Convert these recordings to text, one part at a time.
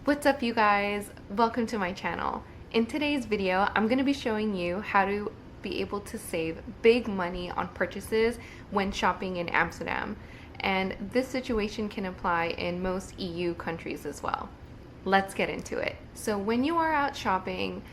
What's up, you guys? Welcome to my channel. In today's video, I'm going to be showing you how to be able to save big money on purchases when shopping in Amsterdam. And this situation can apply in most EU countries as well. Let's get into it. So when you are out shopping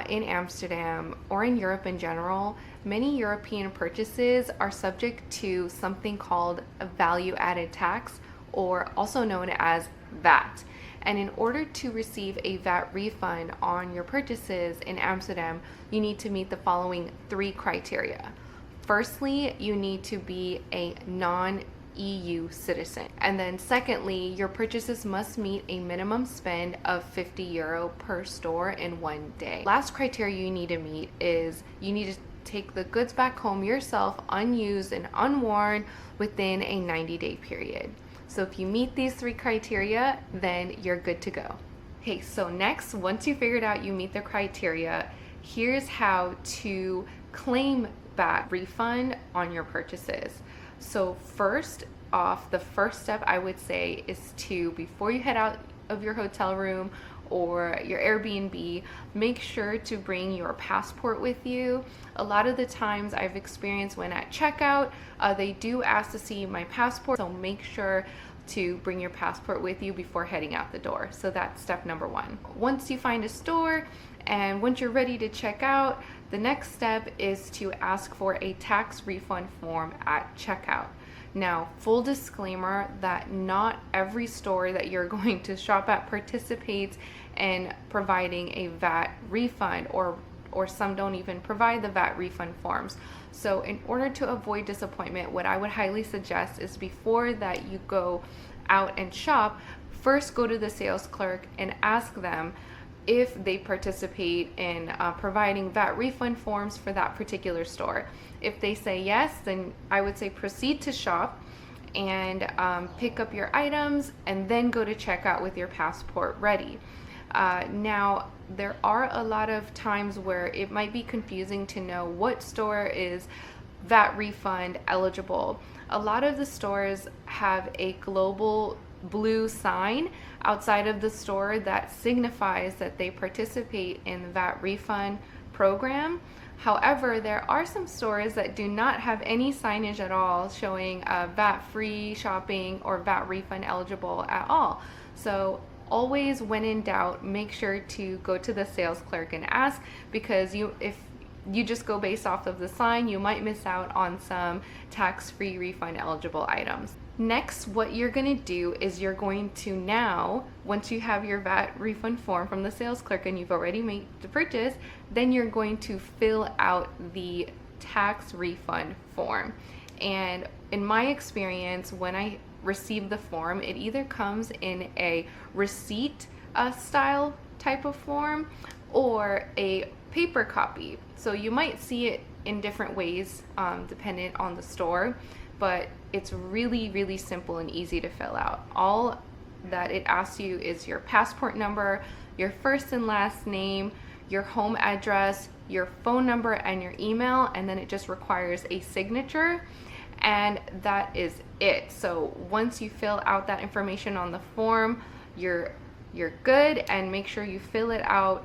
in Amsterdam or in Europe in general, many European purchases are subject to something called a value-added tax, or also known as VAT. And in order to receive a VAT refund on your purchases in Amsterdam, you need to meet the following three criteria. Firstly, you need to be a non-EU citizen. And then secondly, your purchases must meet a minimum spend of €50 per store in one day. Last criteria you need to meet is you need to take the goods back home yourself unused and unworn within a 90-day period. So if you meet these three criteria, then you're good to go. Okay, so next, once you figured out you meet the criteria, here's how to claim VAT refund on your purchases. So first off, the first step I would say is to, before you head out of your hotel room or your Airbnb, make sure to bring your passport with you. A lot of the times I've experienced when at checkout, they do ask to see my passport, so make sure to bring your passport with you before heading out the door. So that's step number one. Once you find a store and once you're ready to check out, the next step is to ask for a tax refund form at checkout. Now, full disclaimer that not every store that you're going to shop at participates in providing a VAT refund, or some don't even provide the VAT refund forms. So in order to avoid disappointment, what I would highly suggest is before that you go out and shop, first go to the sales clerk and ask them if they participate in providing VAT refund forms for that particular store. If they say yes, then I would say proceed to shop and pick up your items and then go to checkout with your passport ready. Now, there are a lot of times where it might be confusing to know what store is VAT refund eligible. A lot of the stores have a global blue sign outside of the store that signifies that they participate in the VAT refund program. However, there are some stores that do not have any signage at all showing VAT-free shopping or VAT refund eligible at all. So always, when in doubt, make sure to go to the sales clerk and ask, because if you just go based off of the sign, you might miss out on some tax-free refund eligible items. Next, what you're going to do is you're going to now, once you have your VAT refund form from the sales clerk and you've already made the purchase, then you're going to fill out the tax refund form. And in my experience, when I receive the form, it either comes in a receipt style type of form or a paper copy. So you might see it in different ways dependent on the store, but it's really, really simple and easy to fill out. All that it asks you is your passport number, your first and last name, your home address, your phone number, and your email, and then it just requires a signature. And that is it. So once you fill out that information on the form, you're good, and make sure you fill it out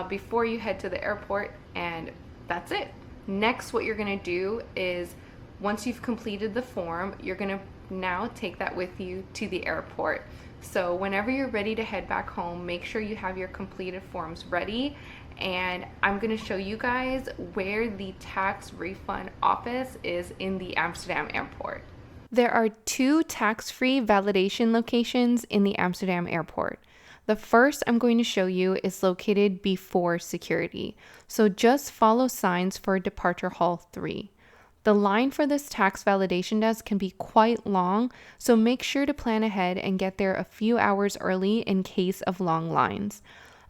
before you head to the airport, and that's it. Next, what you're gonna do is, once you've completed the form, you're gonna now take that with you to the airport. So whenever you're ready to head back home, make sure you have your completed forms ready, and I'm going to show you guys where the tax refund office is in the Amsterdam airport. There are two tax-free validation locations in the Amsterdam airport. The first I'm going to show you is located before security, so just follow signs for Departure Hall 3. The line for this tax validation desk can be quite long, so make sure to plan ahead and get there a few hours early in case of long lines.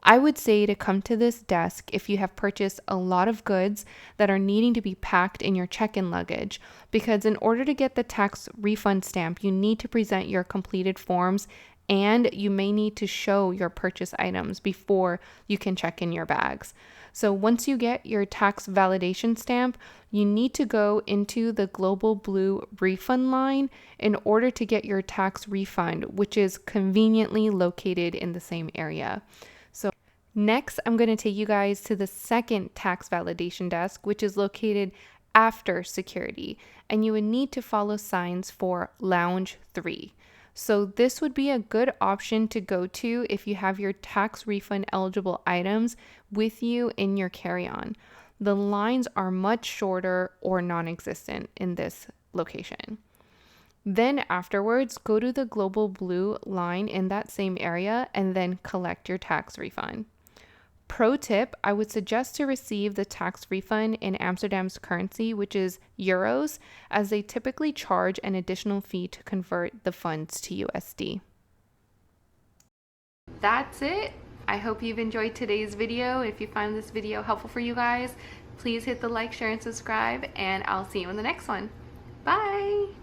I would say to come to this desk if you have purchased a lot of goods that are needing to be packed in your check-in luggage, because in order to get the tax refund stamp, you need to present your completed forms and you may need to show your purchase items before you can check in your bags. So once you get your tax validation stamp, you need to go into the Global Blue refund line in order to get your tax refund, which is conveniently located in the same area. So next, I'm going to take you guys to the second tax validation desk, which is located after security, and you would need to follow signs for Lounge 3. So this would be a good option to go to if you have your tax refund eligible items with you in your carry-on. The lines are much shorter or non-existent in this location. Then afterwards, go to the Global Blue line in that same area and then collect your tax refund. Pro tip, I would suggest to receive the tax refund in Amsterdam's currency, which is euros, as they typically charge an additional fee to convert the funds to USD. That's it. I hope you've enjoyed today's video. If you find this video helpful for you guys, please hit the like, share, and subscribe, and I'll see you in the next one. Bye!